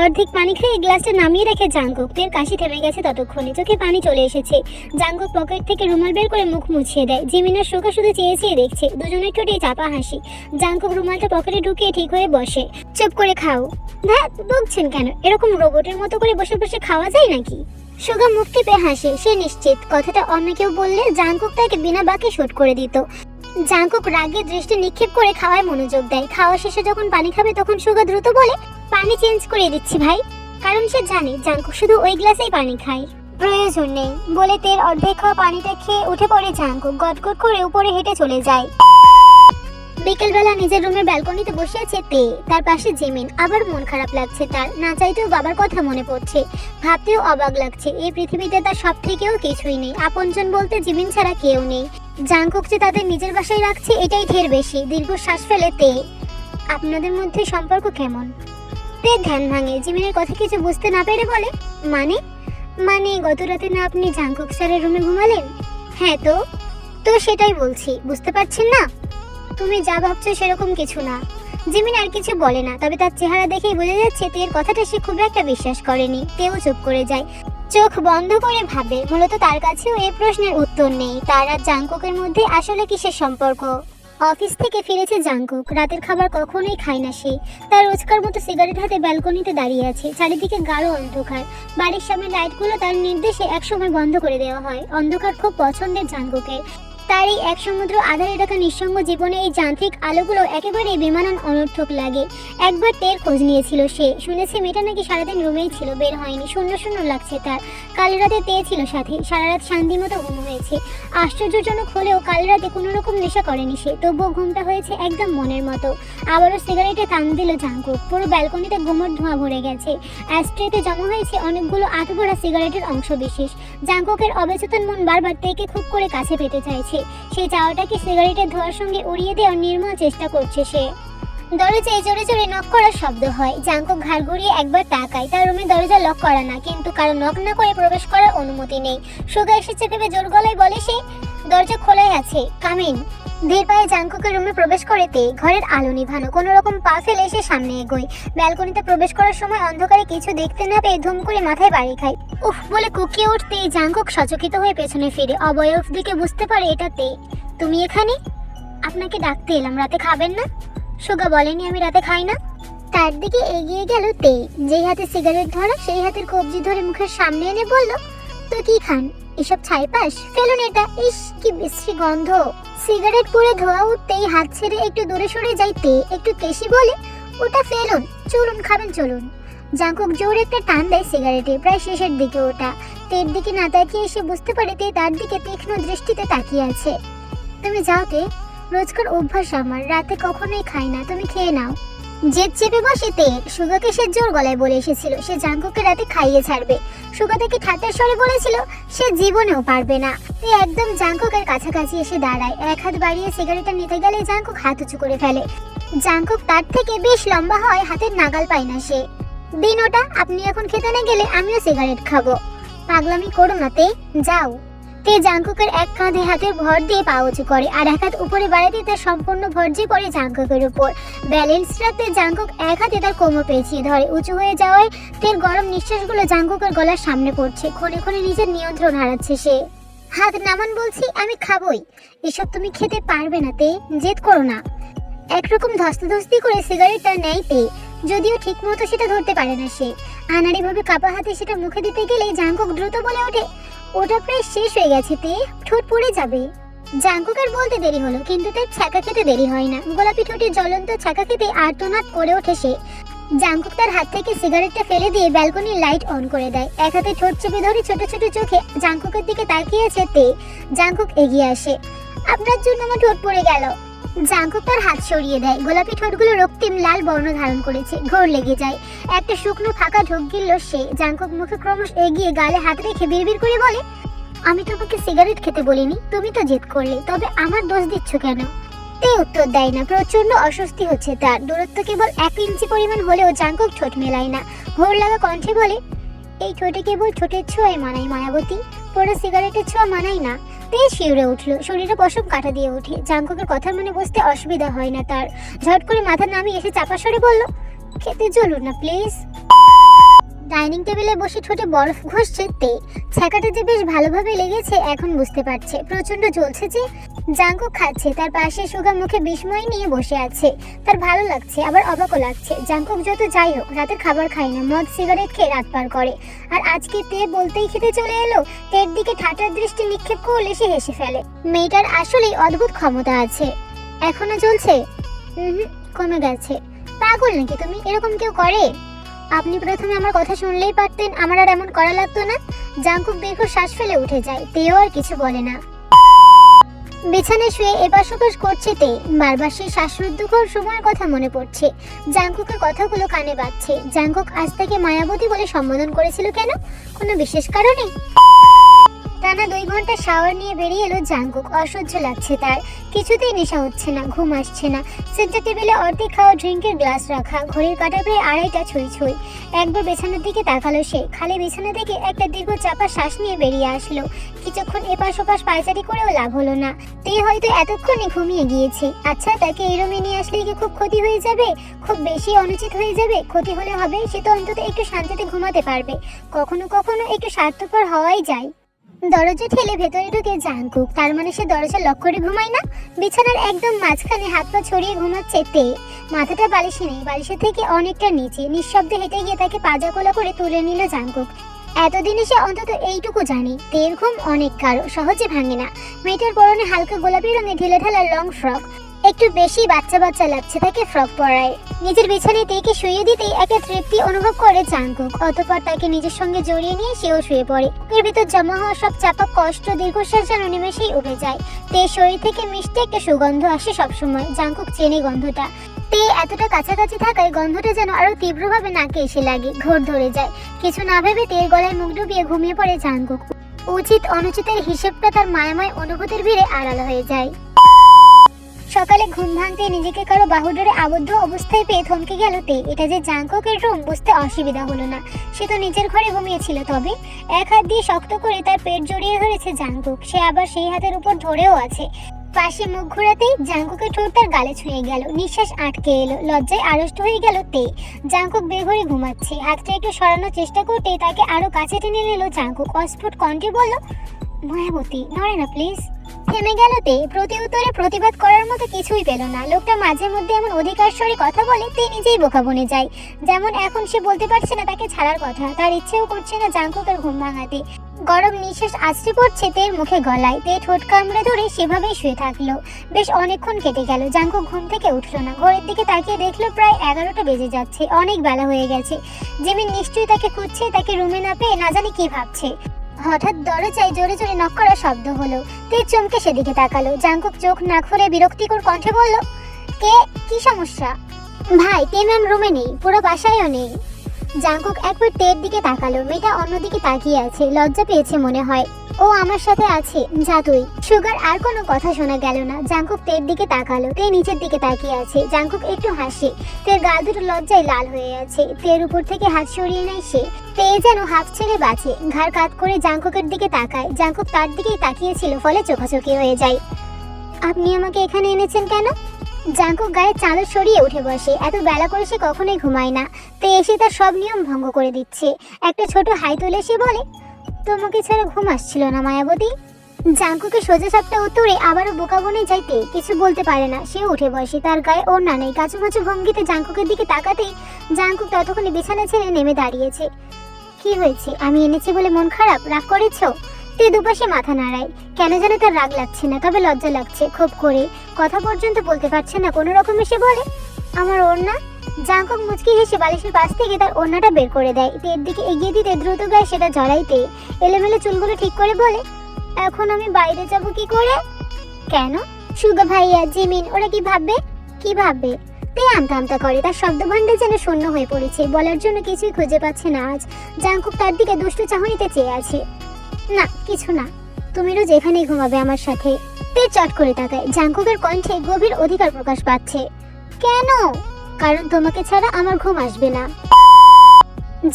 অর্ধেক পানি খেয়ে গ্লাসটা নামিয়ে রেখে জাংকুক। তের কাশি থেমে গেছে ততক্ষণে, চোখে পানি চলে এসেছে। জাংকুক পকেট থেকে রুমাল বের করে মুখ মুছিয়ে দেয়। জিমিন আর সুগা শুধু চেয়ে চেয়ে দেখছে, দুজনের ঠোঁটে চাপা হাসি। জাংকুক রুমালটা পকেটে ঢুকিয়ে ঠিক হয়ে বসে। চুপ করে খাও। হ্যাঁ, বকছেন কেন? এরকম রোবটের মতো করে বসে বসে খাওয়া যায় নাকি? সুগা মুখ টিপে হাসে, সে নিশ্চিত কথাটা অন্য কেউ বললে জাংকুক তাকে বিনা বাকে শুট করে দিত। জাংকুক রাগে দৃষ্টি নিক্ষেপ করে খাওয়ায় মনোযোগ দেয়। খাওয়া শেষে যখন পানি খাবে তখন সুগা দ্রুত বলে, পানি চেঞ্জ করে দিচ্ছি ভাই। কারণ সে জানে জাংকুক শুধু ওই গ্লাসেই পানি খায়, প্রয়োজন নেই বলে তের অর্ধেক খাওয়া পানিটা খেয়ে উঠে পড়ে জাংকুক। গটগট করে উপরে হেঁটে চলে যায়। বিকেলবেলা নিজের রুমের ব্যালকনিতে বসে আছে তে, তার পাশে জিমিন। আবার মন খারাপ লাগছে তার, না চাইতেও বাবার কথা মনে পড়ছে। ভাবতেও অবাক লাগছে, এই পৃথিবীতে তার সব থেকেও কিছুই নেই, আপনজন বলতে জিমিন ছাড়া কেউ নেই। জাংকুক যে তাদের নিজের বাসায় রাখছে এটাই ঢের বেশি। দীর্ঘশ্বাস ফেলে তে, আপনাদের মধ্যে সম্পর্ক কেমন? তে ধ্যান ভাঙে, জিমিনের কথা কিছু বুঝতে না পেরে বলে, মানে মানে গত রাতে না আপনি জাংকুক স্যারের রুমে ঘুমালেন? হ্যাঁ তো সেটাই বলছি, বুঝতে পারছেন না? তুমি যা ভাবছো সেরকম কিছু না। জিমিন আর কিছু বলে না, তবে তার চেহারা দেখেই বোঝা যাচ্ছে তের কথাটা সে খুব একটা বিশ্বাস করেনি। তেও চুপ করে যায়, চোখ বন্ধ করে ভাবে। মূলত তার কাছেও এই প্রশ্নের উত্তর নেই, তার আর জাংকুকের মধ্যে আসলে কিসের সম্পর্ক। অফিস থেকে ফিরেছে জাংকুক। রাতের খাবার কখনোই খায় না সে। তার রোজকার মতো সিগারেট হাতে ব্যালকনিতে দাঁড়িয়ে আছে। চারিদিকে গাঢ় অন্ধকার। বাড়ির সামনে লাইটগুলো তার নির্দেশে একসময় বন্ধ করে দেওয়া হয়। অন্ধকার খুব পছন্দের জাংকুকের। তার এই এক সমুদ্র আধারে ঢাকা নিঃসঙ্গ জীবনে এই যান্ত্রিক আলোগুলো একেবারেই বেমানান অনর্থক লাগে। একবার তের খোঁজ নিয়েছিল সে। শুনেছে মেয়েটা নাকি সারাদিন রুমেই ছিল, বের হয়নি। শূন্য শূন্য লাগছে তার। কাল রাতে তে ছিল সাথে। সারা রাত শান্তি মতো ঘুম হয়েছে। আশ্চর্যজনক হলেও কাল রাতে কোনো রকম নেশা করেনি সে। তবুও ঘুমটা হয়েছে একদম মনের মতো। আবারও সিগারেটে টান দিল জাংকুক। পুরো ব্যালকনিতে ঘুমোর ধোঁয়া ভরে গেছে। অ্যাস্ট্রেতে জমা হয়েছে অনেকগুলো আটভরা সিগারেটের অংশ বিশেষ। জাংকুকের অবচেতন মন বারবার তেকে খুব করে কাছে পেতে চাইছে। সেই চাওয়াটাকে সিগারেটের ধোঁয়ার সঙ্গে উড়িয়ে দেওয়ার নির্মল চেষ্টা করছে সে। দরজায় জোরে জোরে নক করার শব্দ হয়। জাংকুক ঘাড় ঘুরিয়ে একবার তাকায়। তার রুমে দরজা লক করা না, কিন্তু কারো নক না করে প্রবেশ করার অনুমতি নেই। সুগা এসেছে ভেবে জোর গলায় বলে সে। দরজা খোলাই আছে, কামিন। ধীর পায়ে জাংকুকের রুমে প্রবেশ করে তে। ঘরের আলো নিভানো। কোনো রকম পা ফেলে সে সামনে এগোয়। ব্যালকনিতে প্রবেশ করার সময় অন্ধকারে কিছু দেখতে না পেয়ে ধুম করে মাথায় বাড়ি খায়। উফ বলে কুকিয়ে উঠতেই জাংকুক সচকিত হয়ে পেছনে ফিরে। অবয়ব দিকে বুঝতে পারে এটা তে। তুমি এখানে? আপনাকে ডাকতে এলাম। রাতে খাবেন না? সুগা বলেনি আমি রাতে খাই না। তার দিকে এগিয়ে গেল তে। যেই হাতে সিগারেট ধরা সেই হাতের কবজি ধরে মুখের সামনে এনে বলল, তো কি খান? এসব ছাইপাস? ফেলুন এটা। ইস কি বিশ্রী গন্ধ। সিগারেট পুড়ে ধোয়া উঠতেই হাত ছেড়ে একটু দূরে সরে যায় তে। একটু তেশি বলে, ওটা ফেলুন। চলুন খাবেন চলুন। জাংকুক জোরে একটা টান দেয় সিগারেটে। প্রায় শেষের দিকে ওটা। তের দিকে না তাকিয়ে এসে বুঝতে পারে তে তার দিকে তীক্ষ্ণ দৃষ্টিতে তাকিয়ে আছে। তুমি যাও তে, রোজকার অভ্যাস আমার। রাতে কখনোই খাই না, তুমি খেয়ে নাও। জেদ চেপে বসে তে। সুগাকে সে জোর গলায় বলে এসেছিল সে জাংকুককে রাতে খাইয়ে ছাড়বে। সুগা তাকে ঠাট্টার স্বরে বলেছিল সে জীবনেও পারবে না। তে একদম জাংকুকের কাছাকাছি এসে দাঁড়ায়। এক হাত বাড়িয়ে সিগারেটটা নিতে গেলে জাংকুক হাত উঁচু করে ফেলে। জাংকুক তার থেকে বেশ লম্বা হয়, হাতের নাগাল পায় না সে। দিন ওটা, আপনি এখন খেতে না গেলে আমিও সিগারেট খাবো। পাগলামি করো না তে, যাও। তে জাংকুকের এক কাঁধে হাতের ভর দিয়ে পা উঁচু করে, আর এক হাত উপরে বাড়াতে তার সম্পূর্ণ ভর যে পড়ে জাংকুকের উপর। ব্যালেন্স রাখতে জাংকুক এক হাতে তার কোমর পেঁচিয়ে ধরে। উঁচু হয়ে যাওয়ায় তের গরম নিঃশ্বাসগুলো জাংকুকের গলার সামনে পড়ছে। ক্ষণে ক্ষণে নিজের নিয়ন্ত্রণ হারাচ্ছে সে। হাত নামান বলছি, আমি খাবই। এসব তুমি খেতে পারবে না তে, জেদ করো না। একরকম ধস্তাধস্তি করে সিগারেটটা নেয় তে, যদিও ঠিক মতো সেটা ধরতে পারে না সে। আনাড়িভাবে কাপা হাতে সেটা মুখে দিতে গেলে জাংকুক দ্রুত বলে ওঠে, ওটা প্রায় শেষ হয়ে গেছে তে, ঠোঁট পড়ে যাবে। জাংকুকের বলতে দেরি হলো, কিন্তু তার ছ্যাঁকা খেতে দেরি হয় না। গোলাপি ঠোঁটে জ্বলন্ত ছ্যাঁকা খেতে আর্তনাদ করে ওঠে সে। জাংকুক তার হাত থেকে সিগারেটটা ফেলে দিয়ে ব্যালকনির লাইট অন করে দেয়। এক হাতে ঠোঁট চেপে ধরে ছোট ছোট চোখে জাংকুকের দিকে তাকিয়ে আছে তে। জাংকুক এগিয়ে আসে। আপনার জন্য আমার ঠোঁট পড়ে গেল। জাংকুক তার হাত সরিয়ে দেয়। গোলাপি ঠোঁটগুলো রক্তিম লাল বর্ণ ধারণ করেছে। ঘোর লেগে যায়। একটা শুকনো ফাঁকা ঢোক গিলল সে। জাংকুক মুখে ক্রমশ এগিয়ে গালে হাত রেখে বিড়বিড় করে বলে, আমি তোমাকে সিগারেট খেতে বলিনি, তুমি তো জেদ করলে, তবে আমার দোষ দিচ্ছ কেন? তে উত্তর দেয় না। প্রচন্ড অস্বস্তি হচ্ছে তার। দূরত্ব কেবল 1 ইঞ্চি পরিমাণ হলেও জাংকুক ঠোঁট মেলায় না। ঘোর লাগা কণ্ঠে বলে, এই ঠোঁটে কেবল ঠোঁটের ছোঁয়ায় মানায় মায়াবতী, পুরো সিগারেটের ছোঁয়া মানায় না। তে শিউরে উঠলো। শরীরে পশম কাটা দিয়ে ওঠে। জাংকুকের কথা মনে বুঝতে অসুবিধা হয় না তার। ঝট করে মাথা নামিয়ে এসে চাপা সরে বলল, খেতে চলুন না প্লিজ। ডাইনিং টেবিলে বসে ঠোঁটে বরফ ঘষছে তে। ছ্যাঁকাটা যে বেশ ভালোভাবে লেগেছে এখন বুঝতে পারছে। প্রচন্ড জ্বলছে যে। জাংকুক খাচ্ছে। তার পাশে সুগা মুখে বিস্ময় নিয়ে বসে আছে। তার ভালো লাগছে, আবার অবাকও লাগছে। জাংকুক যত যাই হোক রাতের খাবার খায় না, মদ সিগারেট খেয়ে রাত পার করে। আর আজকে তে বলতেই খেতে চলে এলো। তের দিকে ঠাটার দৃষ্টি নিক্ষেপ করলে সে হেসে ফেলে। মেয়েটার আসলেই অদ্ভুত ক্ষমতা আছে। এখনো চলছে? কমে গেছে। পাগল নাকি তুমি? এরকম কেউ করে? আপনি প্রথমে আমার কথা শুনলেই পারতেন, আমার আর এমন করা লাগতো না। জাংকুক দীর্ঘ শ্বাস ফেলে উঠে যায়। তেও আর কিছু বলে না। বিছানায় শুয়ে এপাশ ওপাশ করছে তে। বারবার সেই শ্বাসরুদ্ধকর সময়ের কথা মনে পড়ছে। জাংকুকের কথাগুলো কানে বাজছে। জাংকুক আজ তাকে মায়াবতী বলে সম্বোধন করেছিল কেন? কোনো বিশেষ কারণে? টানা 2 ঘন্টা শাওয়ার নিয়ে বেরিয়ে এলো জাংকুক। অসহ্য লাগছে তার। কিছুতেই নেশা হচ্ছে না, ঘুম আসছে না। সেন্টার টেবিলে অর্ধেক খাওয়া ড্রিঙ্কের গ্লাস রাখা। ঘড়ির কাঁটা প্রায় 2:30 ছুঁই ছুঁই। একবার বিছানার দিকে তাকালো সে। খালি বিছানা থেকে একটা দীর্ঘ চাপা শ্বাস নিয়ে বেরিয়ে আসলো। কিছুক্ষণ এপাশ ওপাশ পায়চারি করেও লাভ হলো না। তে হয়তো এতক্ষণে ঘুমিয়ে গিয়েছে। আচ্ছা, তাকে এই রুমে নিয়ে আসলে কি খুব ক্ষতি হয়ে যাবে? খুব বেশি অনুচিত হয়ে যাবে? ক্ষতি হলে হবে, সে তো অন্তত একটু শান্তিতে ঘুমাতে পারবে। কখনো কখনো একটু স্বার্থপর হওয়াই যায়। দরজা ঠেলে ভেতরে ঢুকে জাংকুক। তার মানে সে দরজা লক করে ঘুমায় না। বিছানার একদম মাঝখানে হাত পা ছড়িয়ে ঘুমাচ্ছে তে। মাথাটা বালিশে নেই, বালিশের থেকে অনেকটা নিচে। নিঃশব্দে হেঁটে গিয়ে তাকে পাজা কোলা করে তুলে নিল জাংকুক। এতদিনে সে অন্তত এইটুকু জানে, তের ঘুম অনেক গাঢ়, সহজে ভাঙে না। মেয়েটার পরনে হালকা গোলাপি রঙের ঢিলে ঢালা লং ফ্রক, একটু বেশি বাচ্চা বাচ্চা লাগছে তাকে ফ্রক পরায়। নিজের বিছানায় তেকে শুয়ে দিতেই একটা তৃপ্তি অনুভব করে জাংকুক। অতঃপর তাকে নিজের সঙ্গে জড়িয়ে নিয়ে সেও শুয়ে পড়ে। এর ভিতর জমা হওয়া সব চাপা কষ্ট, দীর্ঘশ্বাস যেন নিমেষেই উবে যায়। তে শরীর থেকে মিষ্টি একটা সুগন্ধ আসে সবসময়। জাংকুক চেনে গন্ধটা। তে এতটা কাছাকাছি থাকায় গন্ধটা যেন আরো তীব্রভাবে নাকে এসে লাগে, ঘোর ধরে যায়। কিছু না ভেবে তের গলায় মুখ ডুবিয়ে ঘুমিয়ে পড়ে জাংকুক। উচিত অনুচিতের হিসেবটা তার মায়াময় অনুভূতির ভিড়ে আড়াল হয়ে যায়। সকালে ঘুম ভাঙতে নিজেকে কারো বাহুডোরে আবদ্ধ অবস্থায় পেয়ে থমকে গেল তে। এটা যে জাংকুকের রুম বুঝতে অসুবিধা হলো না। সে তো নিজের ঘরে ঘুমিয়েছিল, তবে এক হাত দিয়ে শক্ত করে তার পেট জড়িয়ে ধরেছে জাংকুক। সে আবার সেই হাতের উপর ধরেও আছে। পাশে মুখ ঘোরাতেই জাংকুকের ঠোঁট তার গালে ছুঁয়ে গেল। নিঃশ্বাস আটকে এলো, লজ্জায় আড়ষ্ট হয়ে গেল তে। জাংকুক বেঘরে ঘুমাচ্ছে। হাতটা একটু সরানোর চেষ্টা করতে তাকে আরো কাছে টেনে নিল জাংকুক। অস্ফুট কণ্ঠে বলল, মায়াবতী, নড়ে না প্লিজ। থেমে গেল তে। প্রতি উত্তরে প্রতিবাদ করার মতো কিছুই পেল না। লোকটা মাঝে মধ্যে এমন অধিকার স্বরে কথা বলে তে নিজেই বোকা বনে যায়। যেমন এখন সে বলতে পারছে না তাকে ছাড়ার কথা, তার ইচ্ছেও করছে না জাংকুকের ঘুম ভাঙাতে। গরম নিঃশ্বাস আছড়ে পড়ছে তের মুখে গলায়। তে ঠোঁট কামড়ে ধরে সেভাবেই শুয়ে থাকলো। বেশ অনেকক্ষণ কেটে গেল। জাংকুক ঘুম থেকে উঠলো না। ঘরের দিকে তাকিয়ে দেখলো প্রায় 11টা বেজে যাচ্ছে। অনেক বেলা হয়ে গেছে। জিমিন নিশ্চয়ই তাকে খুঁজছে, তাকে রুমে না পেয়ে না জানি কি ভাবছে। হঠাৎ দরজায় জোরে জোরে নক করার শব্দ হলো। তে চমকে সেদিকে তাকালো। জাংকুক চোখ না খুলে বিরক্তিকর কণ্ঠে বলল, কে? কি সমস্যা? ভাই, তে ম্যাম রুমে নেই, পুরো বাসায়ও নেই। জাংকুক একবার তের দিকে তাকালো। মেয়েটা অন্যদিকে তাকিয়ে আছে, লজ্জা পেয়েছে মনে হয়। ও আমার সাথে আছে, যা তুই। সুগার আর কোনো কথা শোনা গেল না। জাংকুক তের দিকে তাকালো। তে নিচের দিকে তাকিয়ে আছে। জাংকুক একটু হাসে। তের গাল দুটো লজ্জায় লাল হয়ে আছে। তের উপর থেকে হাত সরিয়ে নেয় সে। তে যেন হাফ ছেড়ে বাঁচে, ঘাড় কাত করে জাংকুকের দিকে তাকায়। জাংকুক তার দিকেই তাকিয়েছিল, ফলে চোখাচোখি হয়ে যায়। আপনি আমাকে এখানে এনেছেন কেন? জাংকুক গায়ে চাদর সরিয়ে উঠে বসে। এত বেলা করে সে কখনোই ঘুমায় না। তে এসে তার সব নিয়ম ভঙ্গ করে দিচ্ছে। একটা ছোট হাই তুলে সে বলে, তোমাকে ছাড়া ঘুম আসছিল না মায়াবতী? জাংকুকের সোজা সাপটা উত্তরে আবারও বোকা বনে যাইতে কিছু বলতে পারে না। সে উঠে বসে। তার গায়ে ওড়না নেই। কাছুমাছু ভঙ্গিতে জাংকুকের দিকে তাকাতেই জাংকুক ততক্ষণে বিছানা ছেড়ে নেমে দাঁড়িয়েছে। কি হয়েছে? আমি এনেছি বলে মন খারাপ? রাগ করেছো? তে দুপাশে মাথা নাড়ায়। কেন যেন তার রাগ লাগছে না, তবে লজ্জা লাগছে খুব করে। কথা পর্যন্ত বলতে পারছে না কোনো রকমে। সে বলে, আমার ওড়না। জাংকুক মুচকি হেসে বালিশের পাশ থেকে তার ওড়নাটা বের করে দেয়। তের দিকে এগিয়ে দিতে দ্রুত গায়ে সেটা জড়াইতে এলোমেলো চুলগুলো ঠিক করে বলে, এখন আমি বাইরে যাব কি করে? কেন? সুগা ভাইয়া, জিমিন, ওরা কি ভাববে? কি ভাববে? তে আমতা আমতা করে। তার শব্দভাণ্ডার যেন শূন্য হয়ে পড়েছে। বলার জন্য কিছুই খুঁজে পাচ্ছে না আজ। জাংকুক তার দিকে দুষ্টু চাহনিতে চেয়ে আছে। না, কিছু না। তুমি রোজ এখানেই ঘুমাবে আমার সাথে। তে চট করে তাকায়। জাংকুকের কণ্ঠে গভীর অধিকার প্রকাশ পাচ্ছে। কেন? কারণ তোমাকে ছাড়া আমার ঘুম আসবে না।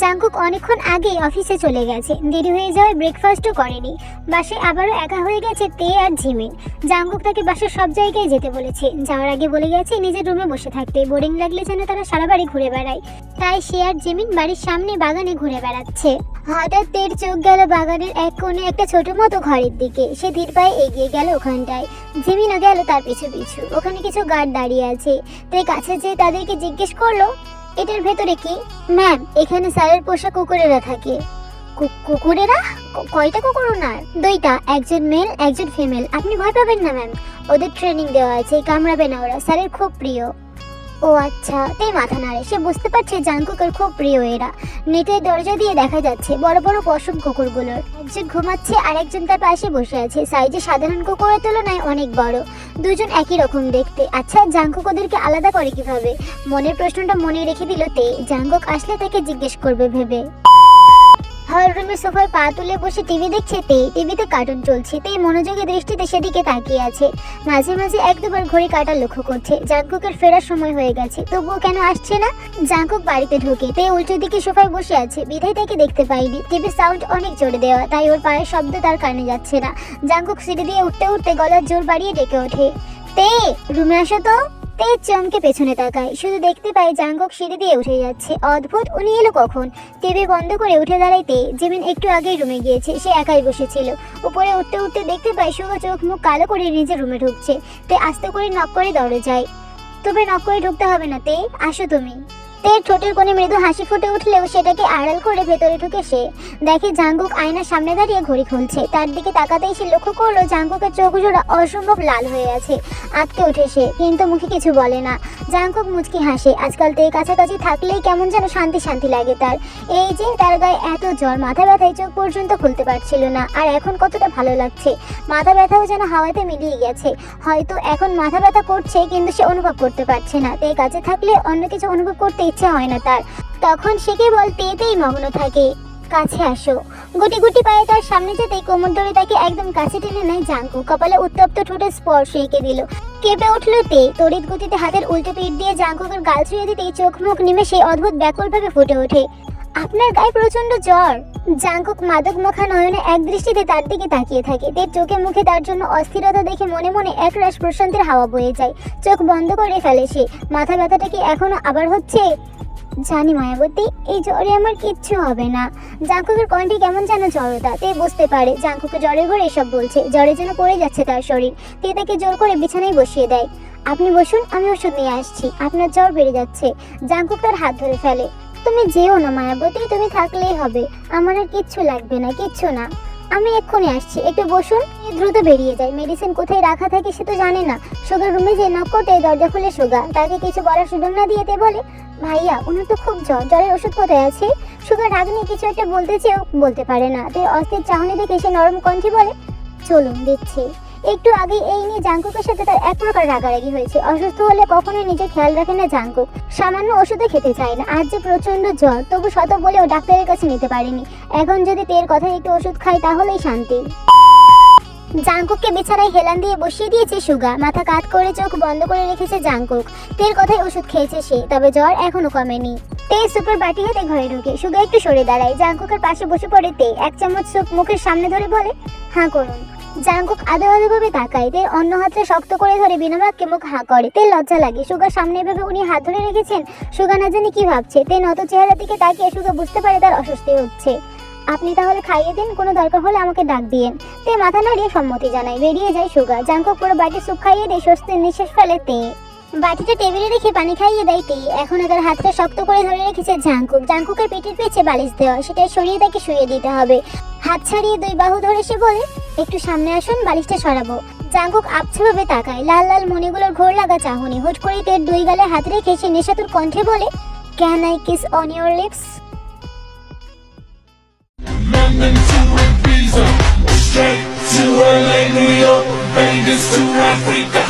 জাংকুক অনেকক্ষণ আগেই অফিসে চলে গেছে। দেরি হয়ে যাওয়ায় ব্রেকফাস্টও করেনি। বাসায় আবারও একা হয়ে গেছে তে আর ঝিমিন। জাংকুক তাকে বাসার সব জায়গায় যেতে বলেছে। যাওয়ার আগে বলে গেছে নিজের রুমে বসে থাকতে। বোরিং লাগলে যেন তারা সারা বাড়ি ঘুরে বেড়ায়। তাই সে আর জিমিন বাড়ির সামনে বাগানে ঘুরে বেড়াচ্ছে। হঠাৎ তের চোখ গেল বাগানের এক কোণে একটা ছোট মতো ঘরের দিকে। সে ধীর পায়ে এগিয়ে গেল ওখানটায়। জিমিনও গেল তার পিছু পিছু। ওখানে কিছু গার্ড দাঁড়িয়ে আছে। তাই কাছে যেয়ে তাদেরকে জিজ্ঞেস করলো, এটার ভেতরে কি? ম্যাম, এখানে স্যারের পোষা কুকুরেরা থাকে। কুকুরেরা? কয়টা কুকুর ওনার? 2টা, একজন মেল একজন ফিমেল। আপনি ভয় পাবেন না ম্যাম, ওদের ট্রেনিং দেওয়া আছে, কামড়াবে না ওরা, স্যারের খুব প্রিয়। ও আচ্ছা। তাই মাথা নাড়ে। সে বুঝতে পারছে জাংকুকের খুব প্রিয় এরা। নেটের দরজা দিয়ে দেখা যাচ্ছে বড় বড় পশম কুকুরগুলোর। একজন ঘুমাচ্ছে আর একজন তার পাশে বসে আছে। সাইজে সাধারণ কুকুরের তুলনায় অনেক বড়। দুজন একই রকম দেখতে। আচ্ছা, জাংকুক ওদেরকে আলাদা করে কিভাবে? মনের প্রশ্নটা মনে রেখে দিল তে। জাংকুক আসলে তাকে জিজ্ঞেস করবে ভেবে। হল রুমের সোফায় পা তুলে বসে টিভি দেখছে তে। টিভিতে কার্টুন চলছে। তে মনোযোগী দৃষ্টিতে সেদিকে তাকিয়ে আছে। মাঝে মাঝে এক দুবার ঘড়ি কাটা লক্ষ্য করছে। জাংকুকের ফেরার সময় হয়ে গেছে, তবুও কেন আসছে না? জাংকুক বাড়িতে ঢোকে। তে উল্টো দিকে সোফায় বসে আছে, বিধায় তাকে দেখতে পাইনি। টিভির সাউন্ড অনেক জোরে দেওয়া, তাই ওর পায়ের শব্দ তার কানে যাচ্ছে না। জাংকুক সিঁড়ি দিয়ে উঠতে উঠতে গলার জোর বাড়িয়ে ডেকে ওঠে, তে রুমে আসো তো। তে চমকে পেছনে তাকায়, শুধু দেখতে পায় জাঙ্কুক সিঁড়ি দিয়ে উঠে যাচ্ছে। অদ্ভুত, উনি এলো কখন? টিভি বন্ধ করে উঠে দাঁড়াইতে জিমিন একটু আগেই রুমে গিয়েছে, সে একাই বসেছিল। উপরে উঠতে উঠতে দেখতে পায় সুগা চোখ মুখ কালো করে নিজের রুমে ঢুকছে। তে আস্তে করে নক করে দরজায়। তবে নক করে ঢুকতে হবে না তে, আসো তুমি। তের ঠোঁটের কোণে মৃদু হাসি ফুটে উঠলেও সেটাকে আড়াল করে ভেতরে ঢুকে সে দেখে জাঙ্কুক আয়নার সামনে দাঁড়িয়ে ঘড়ি খুলছে। তার দিকে তাকাতেই সে লক্ষ্য করলো জাঙ্কুকের চোখ জোড়া অসম্ভব লাল হয়ে আছে। আটকে উঠে সে, কিন্তু মুখে কিছু বলে না। জাঙ্কুক মুচকি হাসে। আজকাল তের কাছাকাছি থাকলেই কেমন যেন শান্তি শান্তি লাগে তার। এই যে তার গায়ে এত জ্বর, মাথা ব্যথায় চোখ পর্যন্ত খুলতে পারছিল না, আর এখন কতটা ভালো লাগছে। মাথা ব্যথাও যেন হাওয়াতে মিলিয়ে গেছে। হয়তো এখন মাথা ব্যথা করছে, কিন্তু সে অনুভব করতে পারছে না। তের কাছে থাকলে অন্য কিছু অনুভব করতে ইচ্ছে হয় না তার, তখন সে কেবল তেতেই মগ্ন থাকে। কাছে আসো। গুটি গুটি পায়ে তার সামনে যেতেই কোমর ধরে তাকে একদম কাছে টেনে নেয় জাঙ্কুক। কপালে উত্তপ্ত ঠোঁটের স্পর্শ এঁকে দিল। কেঁপে উঠল তে। তড়িৎ গতিতে হাতের উল্টো পিঠ দিয়ে জাঙ্কুকের গাল ছুঁয়ে দিতেই চোখ মুখ নিমেষে অদ্ভুত ব্যাকুল ভাবে ফুটে ওঠে, আপনার গায়ে প্রচন্ড জ্বর। জাঙ্কুক মাদক মাখা নয়নে এক দৃষ্টিতে তার দিকে তাকিয়ে থাকে। তের চোখে মুখে তার জন্য অস্থিরতা দেখে মনে মনে একরাশ প্রশান্তির হাওয়া বয়ে যায়। চোখ বন্ধ করে ফেলে সে। মাথা ব্যথাটা কি এখনো আবার হচ্ছে? জানি মায়াবতী, এই জ্বরে আমার কিচ্ছু হবে না। জাঙ্কুকের কণ্ঠে কেমন যেন জড়তা। তে বুঝতে পারে জাঙ্কুকে জ্বরের ঘরে এসব বলছে। জ্বরে যেন পড়ে যাচ্ছে তার শরীর। তে তাকে জোর করে বিছানায় বসিয়ে দেয়। আপনি বসুন, আমি ওষুধ নিয়ে আসছি, আপনার জ্বর বেড়ে যাচ্ছে। জাঙ্কুক তার হাত ধরে ফেলে। তুমি যেও না মায়াবতী, তুমি থাকলেই হবে, আমার আর কিচ্ছু লাগবে না, কিচ্ছু না, আমি এক্ষুনি আসছি, একটু বসুন। দ্রুত বেরিয়ে যায়। মেডিসিন কোথায় রাখা থাকে সে তো জানে না। সুগার রুমে যে নক করতে দরজা খুলে সুগা। তাকে কিছু বলার সুযোগ না দিয়ে তে বলে, ভাইয়া ওনার তো খুব জ্বর, জ্বরের ওষুধ কোথায় আছে? সুগার রাগ নিয়ে কিছু একটা বলতে চেয়েও বলতে পারে না। তে অস্থির চাহনি দেখে সে নরম কণ্ঠে বলে, চলুন দিচ্ছি। একটু আগে এই নিয়ে জাঙ্কুকের সাথে তার এক প্রকার রাগারাগি হয়েছে। অসুস্থ হলে কখনোই নিজের খেয়াল রাখে না জাঙ্কুক। সামান্য ওষুধও খেতে চায় না। আজ যে প্রচন্ড জ্বর, তবু শত বলেও ডাক্তারের কাছে নিতে পারেনি। এখন যদি তের কথায় একটু ওষুধ খায় তাহলেই শান্তি। জাঙ্কুককে বিছানায় হেলান দিয়ে বসিয়ে দিয়েছে সুগা। মাথা কাত করে চোখ বন্ধ করে রেখেছে জাঙ্কুক। তের কথায় ওষুধ খেয়েছে সে, তবে জ্বর এখনো কমেনি। তে সুপের বাটি হাতে ঘরে ঢুকে। সুগা একটু সরে দাঁড়ায়। জাঙ্কুকের পাশে বসে পড়ে তে। এক চামচ স্যুপ মুখের সামনে ধরে বলে, হাঁ করুন। জাঙ্কুক আদো আদো ভাবে তাকায়। তে অন্য হাতটা শক্ত করে ধরে বিনা বাক্যে মুখ হাঁ করে। তে লজ্জা লাগে। সুগার সামনে ভেবে উনি হাত ধরে রেখেছেন। সুগা না জানি কি ভাবছে। তে নত চেহারার দিকে তাকিয়ে সুগা বুঝতে পারে তার অস্বস্তি হচ্ছে। আপনি তাহলে খাইয়ে দিন, কোনো দরকার হলে আমাকে ডাক দিয়েন। তে মাথা নাড়িয়ে সম্মতি জানায়। বেরিয়ে যায় সুগা। জাঙ্কুক পুরো বাটি স্যুপ খাইয়ে দিয়ে স্বস্তির নিঃশ্বাস ফেলে তে। বাটিটা টেবিলে রেখে পানি খাইয়ে দেয় তে। এখন তার হাতটা শক্ত করে ধরে রেখেছে জাঙ্কুক। জাঙ্কুকের পেটের পেছে বালিশ দেওয়া, সেটাই সরিয়ে তাকে শুয়ে দিতে হবে। হাত ছাড়িয়ে দুই বাহু ধরে সে বলে, একটু সামনে আসুন, বালিশটা সরাবো। জাঙ্কুক আবছাভাবে তাকায়। লাল লাল মণিগুলোর ঘোর লাগা চাহনি। হুট করে তের দুই গালে হাত রেখে সে নেশাতুর কণ্ঠে বলে, can I kiss on your lips? London to Ibiza, straight to LA, New York, Vegas to Africa.